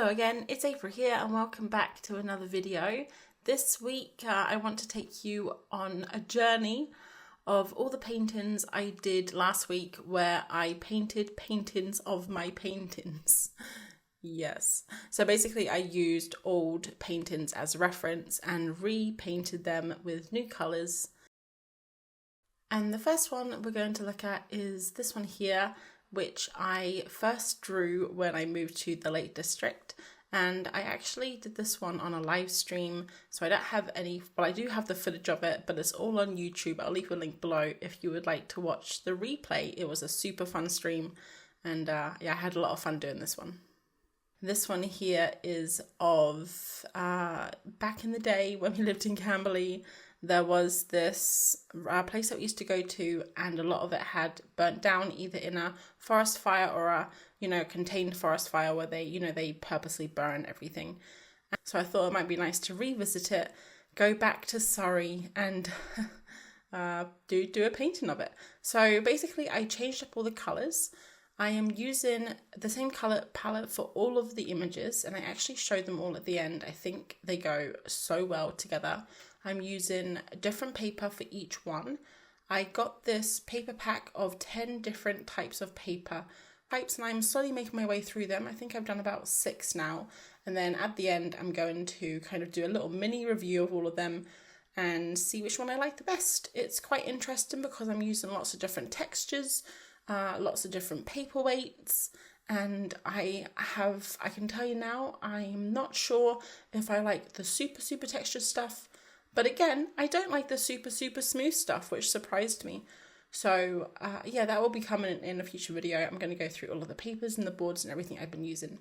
Hello again, it's April here and welcome back to another video. This week I want to take you on a journey of all the paintings I did last week where I painted paintings of my paintings. Yes, so basically I used old paintings as reference and repainted them with new colours. And the first one we're going to look at is this one here, which I first drew when I moved to the Lake District, and I actually did this one on a live stream, so I don't have any, well I do have the footage of it, but it's all on YouTube. I'll leave a link below if you would like to watch the replay. It was a super fun stream, and yeah, I had a lot of fun doing this one. This one here is of back in the day when we lived in Camberley. There was this place that we used to go to, and a lot of it had burnt down either in a forest fire or a, contained forest fire where they purposely burn everything. So I thought it might be nice to revisit it, go back to Surrey and do a painting of it. So basically I changed up all the colours. I am using the same colour palette for all of the images, and I actually showed them all at the end. I think they go so well together. I'm using different paper for each one. I got this paper pack of 10 different types of paper types, and I'm slowly making my way through them. I think I've done about 6 now. And then at the end, I'm going to kind of do a little mini review of all of them and see which one I like the best. It's quite interesting because I'm using lots of different textures, lots of different paper weights, and I can tell you now, I'm not sure if I like the super textured stuff. But again, I don't like the super smooth stuff, which surprised me. So yeah, that will be coming in a future video. I'm going to go through all of the papers and the boards and everything I've been using.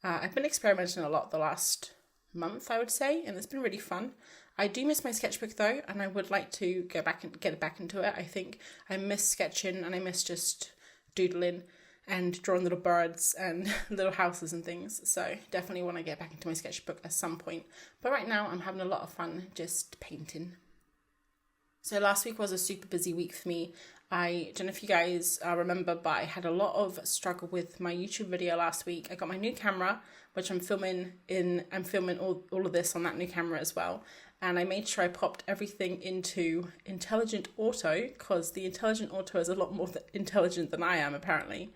I've been experimenting a lot the last month, I would say, and it's been really fun. I do miss my sketchbook though, and I would like to go back and get back into it. I think I miss sketching and I miss just doodling and drawing little birds and little houses and things. So definitely want to get back into my sketchbook at some point. But right now I'm having a lot of fun just painting. So last week was a super busy week for me. I don't know if you guys remember, but I had a lot of struggle with my YouTube video last week. I got my new camera, which I'm filming all of this on that new camera as well. And I made sure I popped everything into Intelligent Auto, because the Intelligent Auto is a lot more intelligent than I am, apparently.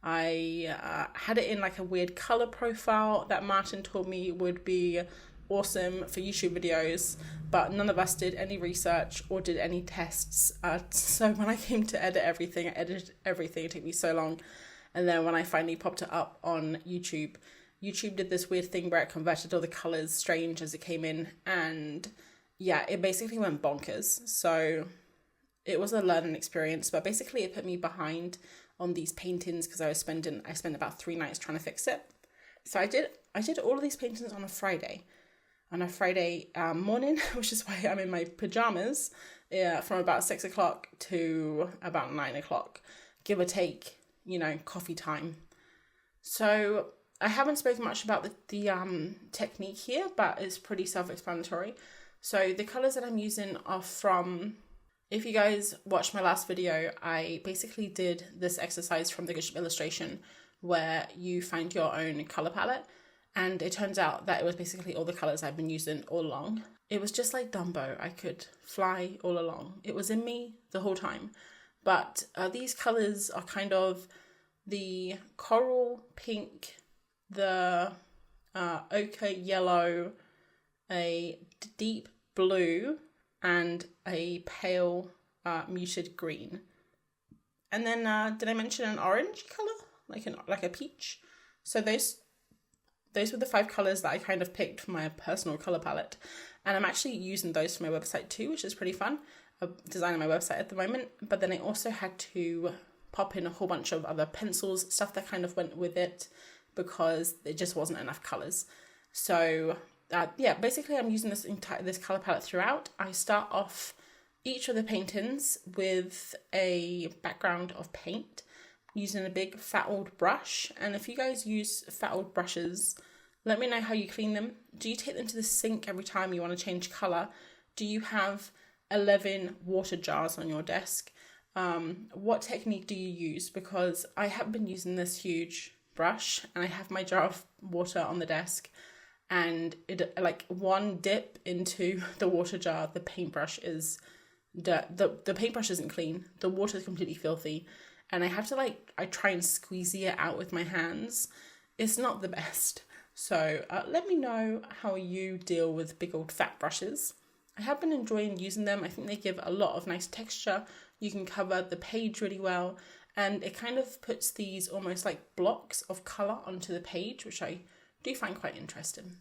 I had it in like a weird color profile that Martin told me would be awesome for YouTube videos, but none of us did any research or did any tests. So when I came to edit everything, I edited everything. It took me so long. And then when I finally popped it up on YouTube did this weird thing where it converted all the colors strange as it came in. And yeah, it basically went bonkers. So it was a learning experience, but basically it put me behind on these paintings because I spent about 3 nights trying to fix it. So I did all of these paintings on a Friday morning, which is why I'm in my pajamas, from about 6 o'clock to about 9 o'clock, give or take, coffee time. So I haven't spoken much about the technique here, but it's pretty self-explanatory. So the colours that I'm using are from, if you guys watched my last video, I basically did this exercise from the Good Ship Illustration where you find your own colour palette. And it turns out that it was basically all the colours I've been using all along. It was just like Dumbo. I could fly all along. It was in me the whole time. But these colours are kind of the coral pink, the ochre yellow, a deep blue, and a pale muted green. And then did I mention an orange colour? Like a peach? So those were the 5 colours that I kind of picked for my personal colour palette. And I'm actually using those for my website too, which is pretty fun. I'm designing my website at the moment. But then I also had to pop in a whole bunch of other pencils, stuff that kind of went with it, because it just wasn't enough colours. So yeah, basically I'm using this colour palette throughout. I start off each of the paintings with a background of paint, using a big fat old brush. And if you guys use fat old brushes, let me know how you clean them. Do you take them to the sink every time you want to change colour? Do you have 11 water jars on your desk? What technique do you use? Because I have been using this huge brush, and I have my jar of water on the desk, and it, like, one dip into the water jar, the paintbrush is the paintbrush isn't clean, the water is completely filthy, and I have to, like, I try and squeeze it out with my hands. It's not the best. So let me know how you deal with big old fat brushes. I have been enjoying using them. I think they give a lot of nice texture. You can cover the page really well, and it kind of puts these almost like blocks of colour onto the page, which I do find quite interesting.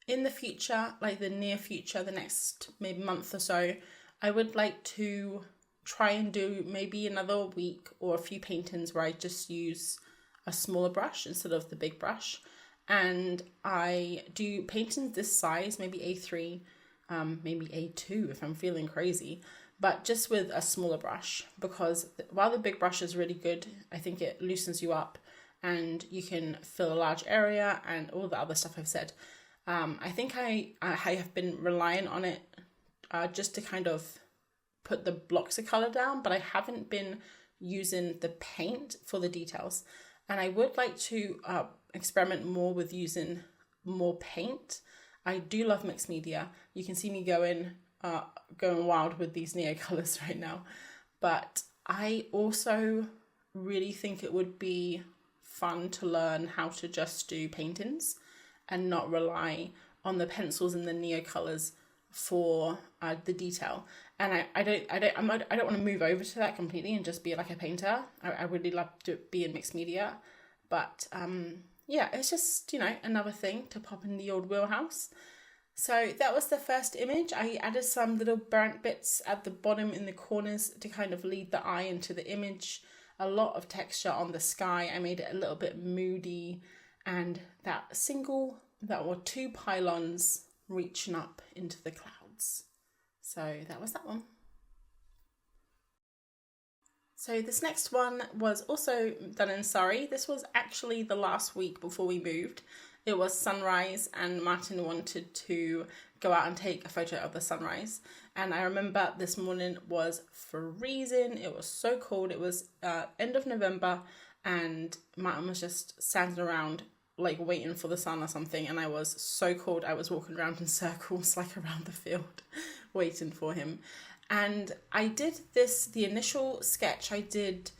In the future, like the near future, the next maybe month or so, I would like to try and do maybe another week or a few paintings where I just use a smaller brush instead of the big brush. And I do paintings this size, maybe A3, maybe A2 if I'm feeling crazy, but just with a smaller brush, because while the big brush is really good, I think it loosens you up and you can fill a large area and all the other stuff I've said. I think I have been relying on it just to kind of put the blocks of colour down, but I haven't been using the paint for the details. And I would like to experiment more with using more paint. I do love mixed media. You can see me going wild with these Neo colours right now. But I also really think it would be fun to learn how to just do paintings and not rely on the pencils and the Neo colours for the detail. And I don't want to move over to that completely and just be like a painter. I really love to be in mixed media, but yeah, it's just, you know, another thing to pop in the old wheelhouse. So that was the first image. I added some little burnt bits at the bottom in the corners to kind of lead the eye into the image. A lot of texture on the sky. I made it a little bit moody, and that were two pylons reaching up into the clouds. So that was that one. So this next one was also done in Surrey. This was actually the last week before we moved. It was sunrise, and Martin wanted to go out and take a photo of the sunrise. And I remember this morning was freezing. It was so cold. It was end of November, and Martin was just standing around like waiting for the sun or something, and I was so cold I was walking around in circles like around the field waiting for him. And I did the initial sketch I did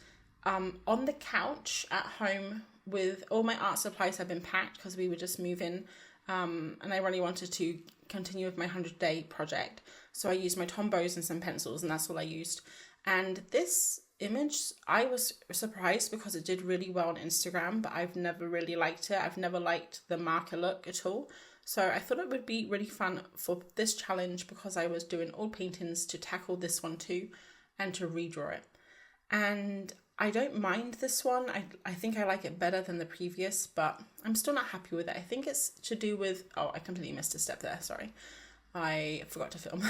on the couch at home with all my art supplies had been packed because we were just moving, and I really wanted to continue with my 100-day project. So I used my Tombows and some pencils, and that's all I used. And this image, I was surprised because it did really well on Instagram, but I've never really liked it. I've never liked the marker look at all. So I thought it would be really fun for this challenge, because I was doing old paintings, to tackle this one too and to redraw it. And I don't mind this one. I think I like it better than the previous, but I'm still not happy with it. I think it's to do with, oh, I completely missed a step there, sorry. I forgot to film.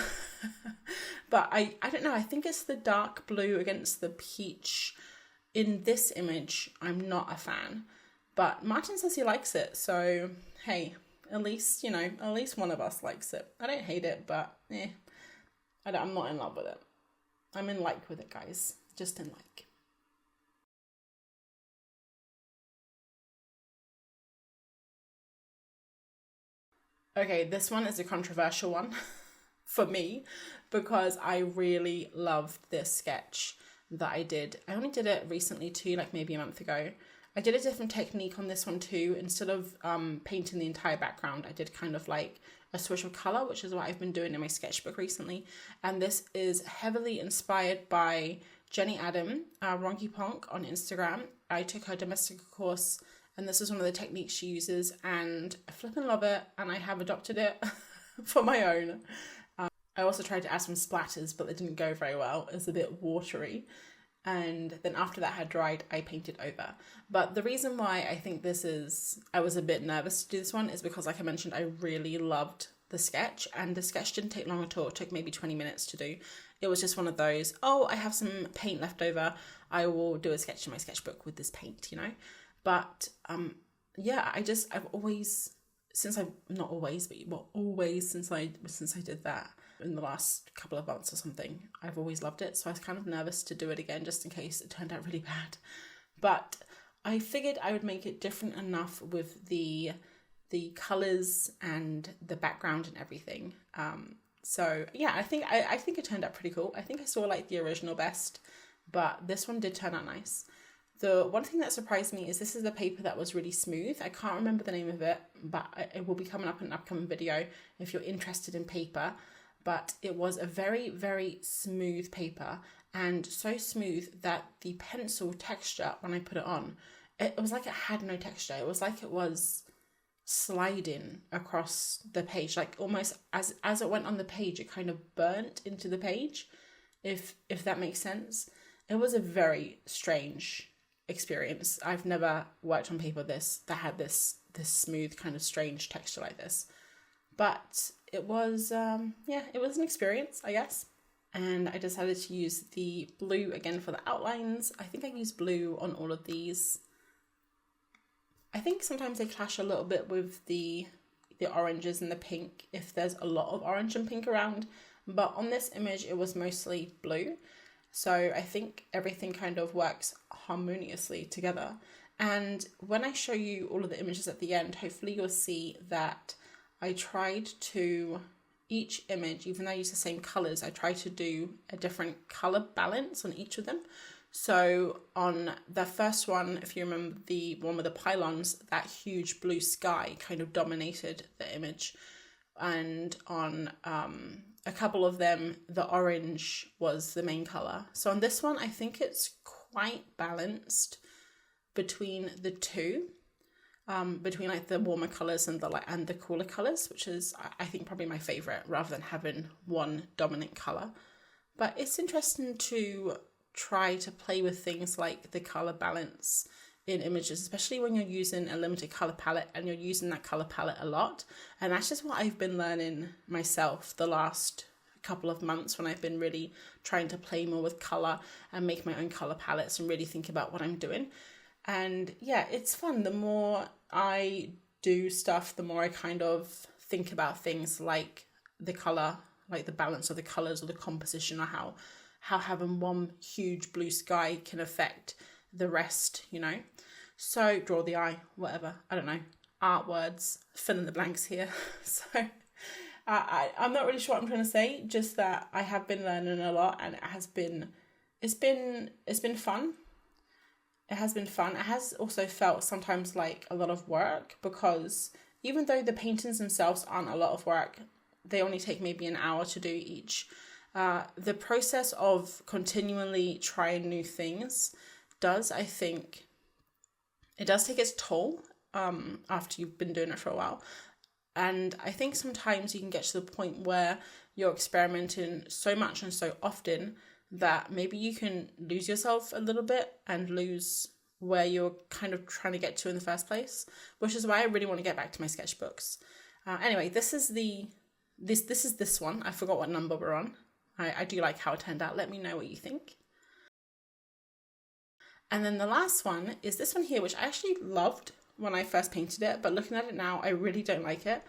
But I don't know, I think it's the dark blue against the peach. In this image, I'm not a fan. But Martin says he likes it, so hey, at least, you know, at least one of us likes it. I don't hate it, but I'm not in love with it. I'm in like with it, guys. Just in like. Okay, this one is a controversial one for me, because I really loved this sketch that I did. I only did it recently too, like maybe a month ago. I did a different technique on this one too. Instead of painting the entire background, I did kind of like a switch of colour, which is what I've been doing in my sketchbook recently. And this is heavily inspired by Jenny Adam, Ronky Ponk on Instagram. I took her domestic course, and this is one of the techniques she uses, and I flippin' love it, and I have adopted it for my own. I also tried to add some splatters, but they didn't go very well. It's a bit watery. And then after that had dried, I painted over. But the reason why I think I was a bit nervous to do this one is because, like I mentioned, I really loved the sketch, and the sketch didn't take long at all. It took maybe 20 minutes to do. It was just one of those, oh, I have some paint left over, I will do a sketch in my sketchbook with this paint, you know? But yeah, I've always, since I did that in the last couple of months or something, I've always loved it. So I was kind of nervous to do it again just in case it turned out really bad. But I figured I would make it different enough with the colors and the background and everything. So yeah, I think it turned out pretty cool. I think I saw like the original best, but this one did turn out nice. The one thing that surprised me is this is the paper that was really smooth. I can't remember the name of it, but it will be coming up in an upcoming video if you're interested in paper. But it was a very, very smooth paper, and so smooth that the pencil texture, when I put it on, it was like it had no texture. It was like it was sliding across the page, like almost as it went on the page, it kind of burnt into the page, if that makes sense. It was a very strange experience. I've never worked on paper that had this smooth kind of strange texture like this, but it was it was an experience, I guess. And I decided to use the blue again for the outlines. I think I used blue on all of these. I think sometimes they clash a little bit with the oranges and the pink if there's a lot of orange and pink around, but on this image it was mostly blue. So I think everything kind of works harmoniously together. And when I show you all of the images at the end, hopefully you'll see that I tried to, each image, even though I use the same colours, I tried to do a different colour balance on each of them. So on the first one, if you remember the one with the pylons, that huge blue sky kind of dominated the image. And on a couple of them, the orange was the main colour. So on this one, I think it's quite balanced between the two, between like the warmer colours and the cooler colours, which is, I think, probably my favourite, rather than having one dominant colour. But it's interesting to try to play with things like the colour balance in images, especially when you're using a limited colour palette and you're using that colour palette a lot. And that's just what I've been learning myself the last couple of months, when I've been really trying to play more with colour and make my own colour palettes and really think about what I'm doing. And yeah, it's fun. The more I do stuff, the more I kind of think about things like the colour, like the balance of the colours or the composition, or how having one huge blue sky can affect the rest, you know. So draw the eye, whatever, I don't know, art words, fill in the blanks here. So I'm not really sure what I'm trying to say, just that I have been learning a lot, and it's been fun. It has been fun. It has also felt sometimes like a lot of work, because even though the paintings themselves aren't a lot of work, they only take maybe an hour to do each. The process of continually trying new things does, I think, it does take its toll after you've been doing it for a while. And I think sometimes you can get to the point where you're experimenting so much and so often that maybe you can lose yourself a little bit and lose where you're kind of trying to get to in the first place, which is why I really want to get back to my sketchbooks. Anyway, this is this one. I forgot what number we're on. I do like how it turned out. Let me know what you think. And then the last one is this one here, which I actually loved when I first painted it, but looking at it now, I really don't like it.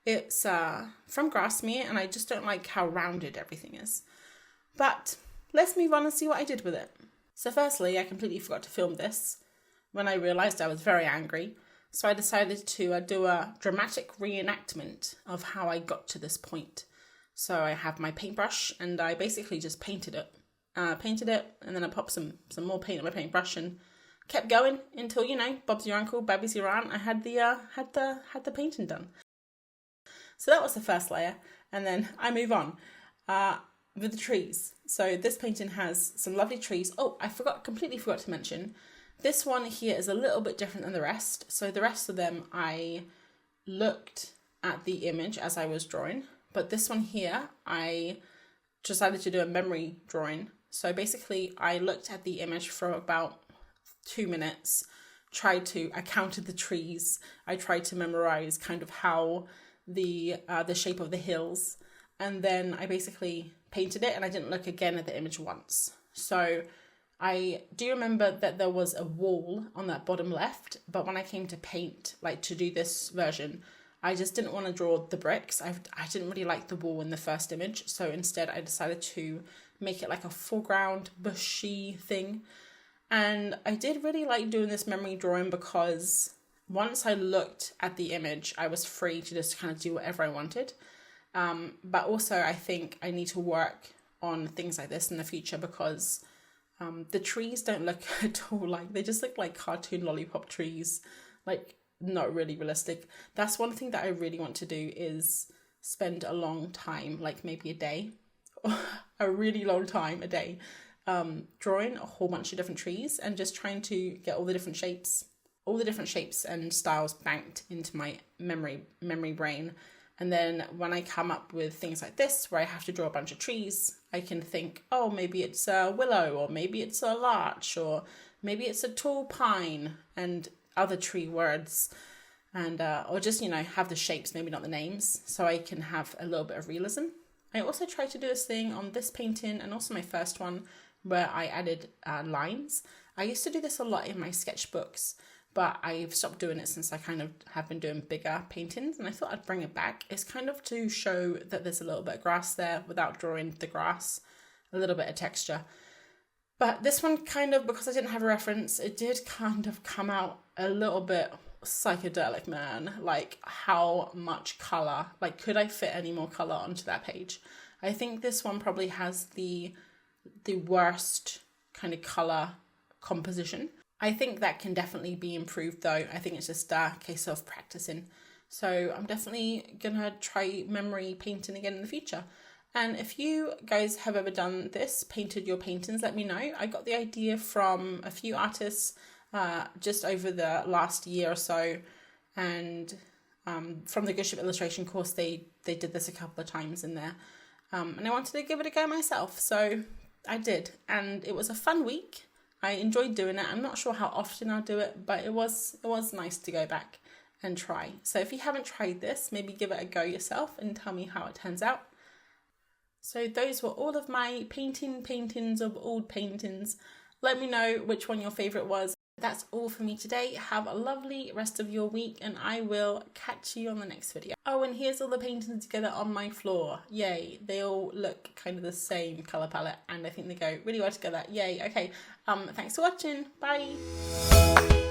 It's from Grassmere, and I just don't like how rounded everything is. But let's move on and see what I did with it. So firstly, I completely forgot to film this when I realised I was very angry. So I decided to do a dramatic reenactment of how I got to this point. So I have my paintbrush, and I basically just painted it. And then I popped some more paint on my paintbrush and kept going until, you know, Bob's your uncle, Babby's your aunt. I had the painting done. So that was the first layer, and then I move on with the trees. So this painting has some lovely trees. Oh, completely forgot to mention, this one here is a little bit different than the rest. So the rest of them, I looked at the image as I was drawing, but this one here, I decided to do a memory drawing. So basically, I looked at the image for about 2 minutes, I counted the trees, I tried to memorize kind of how the shape of the hills, and then I basically painted it, and I didn't look again at the image once. So I do remember that there was a wall on that bottom left, but when I came to paint, like to do this version, I just didn't want to draw the bricks. I didn't really like the wall in the first image, so instead I decided to make it like a foreground bushy thing. And I did really like doing this memory drawing because once I looked at the image, I was free to just kind of do whatever I wanted. But also I think I need to work on things like this in the future because the trees don't look at all like, they just look like cartoon lollipop trees, like not really realistic. That's one thing that I really want to do, is spend a long time, like maybe a day, a really long time, a day, drawing a whole bunch of different trees and just trying to get all the different shapes and styles banked into my memory brain. And then when I come up with things like this, where I have to draw a bunch of trees, I can think, oh, maybe it's a willow, or maybe it's a larch, or maybe it's a tall pine, and other tree words, and or just, you know, have the shapes, maybe not the names, so I can have a little bit of realism. I also tried to do this thing on this painting and also my first one, where I added lines. I used to do this a lot in my sketchbooks, but I've stopped doing it since I kind of have been doing bigger paintings, and I thought I'd bring it back. It's kind of to show that there's a little bit of grass there without drawing the grass, a little bit of texture. But this one kind of, because I didn't have a reference, it did kind of come out a little bit psychedelic, man. Like, how much colour? Like, could I fit any more colour onto that page? I think this one probably has the worst kind of colour composition. I think that can definitely be improved though. I think it's just a case of practicing. So I'm definitely gonna try memory painting again in the future. And if you guys have ever done this, painted your paintings, let me know. I got the idea from a few artists just over the last year or so. And from the Good Ship illustration course, they did this a couple of times in there. And I wanted to give it a go myself. So I did. And it was a fun week. I enjoyed doing it. I'm not sure how often I'll do it, but it was nice to go back and try. So if you haven't tried this, maybe give it a go yourself and tell me how it turns out. So those were all of my paintings of old paintings. Let me know which one your favourite was. That's all for me today. Have a lovely rest of your week, and I will catch you on the next video. Oh, and here's all the paintings together on my floor. Yay. They all look kind of the same colour palette, and I think they go really well together. Yay. Okay. Thanks for watching. Bye.